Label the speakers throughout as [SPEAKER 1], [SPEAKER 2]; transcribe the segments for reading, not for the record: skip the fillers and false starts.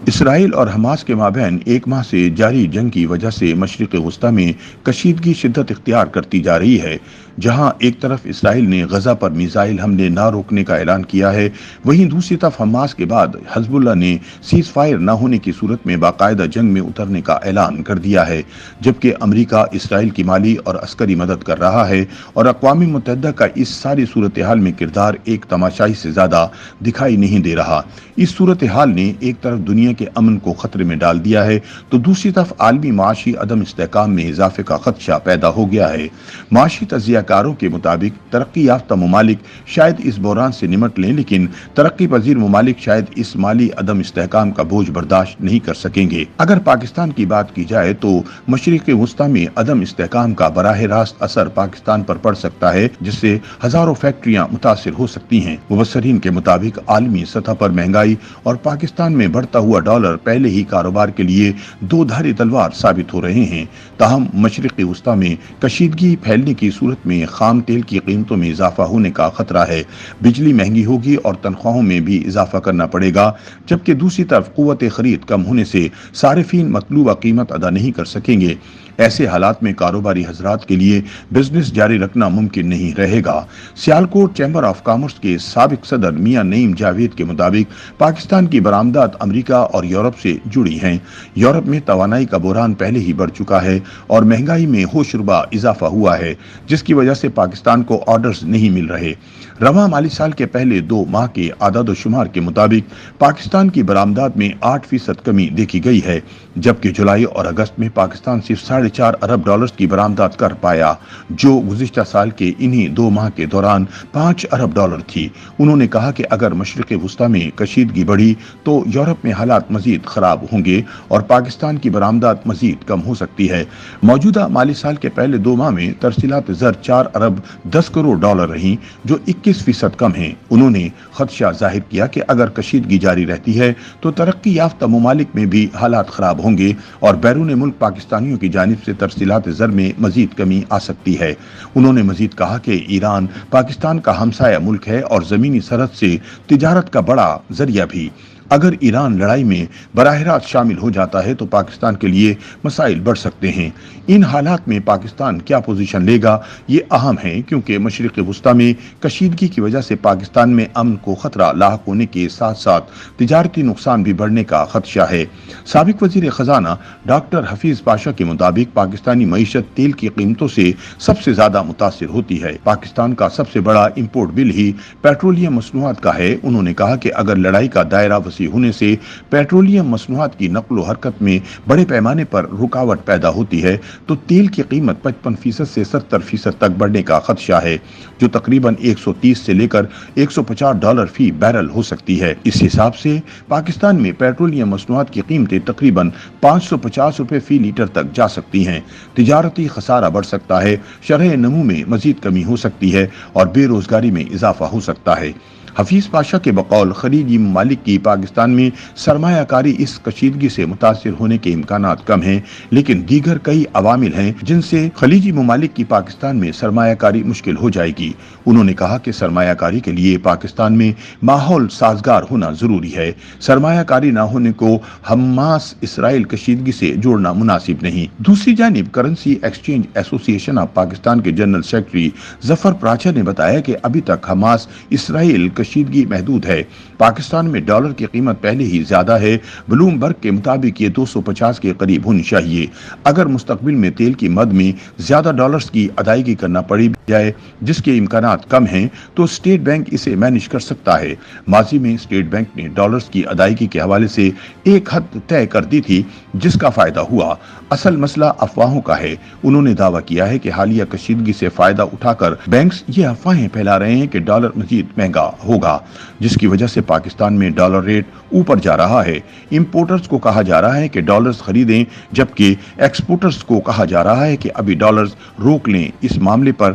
[SPEAKER 1] اسرائیل اور حماس کے مابین ایک ماہ سے جاری جنگ کی وجہ سے مشرق وسطی میں کشیدگی شدت اختیار کرتی جا رہی ہے۔ جہاں ایک طرف اسرائیل نے غزہ پر میزائل حملے نہ روکنے کا اعلان کیا ہے، وہیں دوسری طرف حماس کے بعد حزب اللہ نے سیز فائر نہ ہونے کی صورت میں باقاعدہ جنگ میں اترنے کا اعلان کر دیا ہے، جبکہ امریکہ اسرائیل کی مالی اور عسکری مدد کر رہا ہے اور اقوام متحدہ کا اس ساری صورتحال میں کردار ایک تماشائی سے زیادہ دکھائی نہیں دے رہا۔ اس صورتحال نے ایک طرف دنیا کے امن کو خطرے میں ڈال دیا ہے تو دوسری طرف عالمی معاشی عدم استحکام میں اضافے کا خدشہ پیدا ہو گیا ہے۔ معاشی تجزیہ کاروں کے مطابق ترقی یافتہ ممالک شاید اس بحران سے نمٹ لیں، لیکن ترقی پذیر ممالک شاید اس مالی عدم استحکام کا بوجھ برداشت نہیں کر سکیں گے۔ اگر پاکستان کی بات کی جائے تو مشرق وسطی میں عدم استحکام کا براہ راست اثر پاکستان پر پڑ سکتا ہے، جس سے ہزاروں فیکٹریاں متاثر ہو سکتی ہیں۔ مبصرین کے مطابق عالمی سطح پر مہنگائی اور پاکستان میں بڑھتا ہوا ڈالر پہلے ہی کاروبار کے لیے دو دھاری تلوار ثابت ہو رہے ہیں۔ تاہم مشرق وسطی میں کشیدگی پھیلنے کی صورت میں خام تیل کی قیمتوں میں اضافہ ہونے کا خطرہ ہے، بجلی مہنگی ہوگی اور تنخواہوں میں بھی اضافہ کرنا پڑے گا، جبکہ دوسری طرف قوت خرید کم ہونے سے صارفین مطلوبہ قیمت ادا نہیں کر سکیں گے۔ ایسے حالات میں کاروباری حضرات کے لیے بزنس جاری رکھنا ممکن نہیں رہے گا۔ سیالکوٹ چیمبر آف کامرس کے سابق صدر میاں نعیم جاوید کے مطابق پاکستان کی برآمدات امریکہ اور یورپ سے جڑی ہیں۔ یورپ میں توانائی کا بحران پہلے ہی بڑھ چکا ہے اور مہنگائی میں ہوشربا اضافہ ہوا ہے، جس کی وجہ سے پاکستان کو آرڈرز نہیں مل رہے۔ رواں مالی سال کے پہلے 2 ماہ کے اعداد و شمار کے مطابق پاکستان کی برآمدات میں 8% کمی دیکھی گئی ہے، جبکہ جولائی اور اگست میں پاکستان صرف $4.5 ارب کی برآمدات کر پایا، جو گزشتہ سال کے انہی 2 ماہ کے دوران $5 ارب تھی۔ انہوں نے کہا کہ اگر مشرق وسطی میں کشیدگی بڑھی تو یورپ میں حالات مزید خراب ہوں گے اور پاکستان کی برآمدات مزید کم ہو سکتی ہے۔ موجودہ مالی سال کے پہلے 2 ماہ میں ترسیلات زر $4 ارب 10 کروڑ رہیں، جو 21% کم ہیں۔ انہوں نے خدشہ ظاہر کیا کہ اگر کشیدگی جاری رہتی ہے تو ترقی یافتہ ممالک میں بھی حالات خراب ہوں گے اور بیرون ملک پاکستانیوں کی جانب سے ترسیلات زر میں مزید کمی آ سکتی ہے۔ انہوں نے مزید کہا کہ ایران پاکستان کا ہمسایہ ملک ہے اور زمینی سرحد سے تجارت کا بڑا ذریعہ بھی۔ اگر ایران لڑائی میں براہ راست شامل ہو جاتا ہے تو پاکستان کے لیے مسائل بڑھ سکتے ہیں۔ ان حالات میں پاکستان کیا پوزیشن لے گا، یہ اہم ہے، کیونکہ مشرق وسطی میں کشیدگی کی وجہ سے پاکستان میں امن کو خطرہ لاحق ہونے کے ساتھ ساتھ تجارتی نقصان بھی بڑھنے کا خدشہ ہے۔ سابق وزیر خزانہ ڈاکٹر حفیظ پاشا کے مطابق پاکستانی معیشت تیل کی قیمتوں سے سب سے زیادہ متاثر ہوتی ہے۔ پاکستان کا سب سے بڑا امپورٹ بل ہی پیٹرولیم مصنوعات کا ہے۔ انہوں نے کہا کہ اگر لڑائی کا دائرہ وسیع ہونے سے پیٹرولیم مصنوعات کی نقل و حرکت میں بڑے پیمانے پر رکاوٹ پیدا ہوتی ہے تو تیل کی قیمت 55% سے 70% تک بڑھنے کا خدشہ ہے، جو تقریباً 130 سے لے کر $150 فی بیرل ہو سکتی ہے۔ اس حساب سے پاکستان میں پیٹرولیم مصنوعات کی قیمتیں تقریباً $550 فی لیٹر تک جا سکتی ہیں۔ تجارتی خسارہ بڑھ سکتا ہے، شرح نمو میں مزید کمی ہو سکتی ہے اور بے روزگاری میں اضافہ ہو سکتا ہے۔ حفیظ پاشا کے بقول خلیجی ممالک کی پاکستان میں سرمایہ کاری اس کشیدگی سے متاثر ہونے کے امکانات کم ہیں، لیکن دیگر کئی عوامل ہیں جن سے خلیجی ممالک کی پاکستان میں سرمایہ کاری مشکل ہو جائے گی۔ انہوں نے کہا کہ سرمایہ کاری کے لیے پاکستان میں ماحول سازگار ہونا ضروری ہے۔ سرمایہ کاری نہ ہونے کو حماس اسرائیل کشیدگی سے جوڑنا مناسب نہیں۔ دوسری جانب کرنسی ایکسچینج ایسوسی ایشن آف پاکستان کے جنرل سیکرٹری ظفر پراچا نے بتایا کہ ابھی تک حماس اسرائیل کشیدگی محدود ہے۔ پاکستان میں ڈالر کی قیمت پہلے ہی زیادہ ہے۔ بلومبرگ کے مطابق یہ 250 کے قریب ہونی چاہیے۔ اگر مستقبل میں تیل کی مد میں زیادہ ڈالرز کی ادائیگی کرنا پڑی جائے، جس کے امکانات کم ہیں، تو اسٹیٹ بینک اسے مینج کر سکتا ہے۔ ماضی میں اسٹیٹ بینک نے ڈالرز کی ادائیگی کے حوالے سے ایک حد طے کر دی تھی، جس کا فائدہ ہوا۔ اصل مسئلہ افواہوں کا ہے۔ انہوں نے دعویٰ کیا ہے کہ حالیہ کشیدگی سے فائدہ اٹھا کر بینکس یہ افواہیں پھیلا رہے ہیں کہ ڈالر مزید مہنگا ہوگا، جس کی وجہ سے پاکستان میں ڈالر ریٹ اوپر جا رہا ہے۔ امپورٹرز کو کہا جا رہا ہے کہ ڈالرز خریدیں، جبکہ ایکسپورٹرز کو کہا جا رہا ہے کہ ابھی ڈالرز روک لیں۔ اس معاملے پر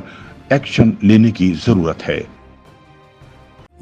[SPEAKER 1] ایکشن لینے کی ضرورت ہے۔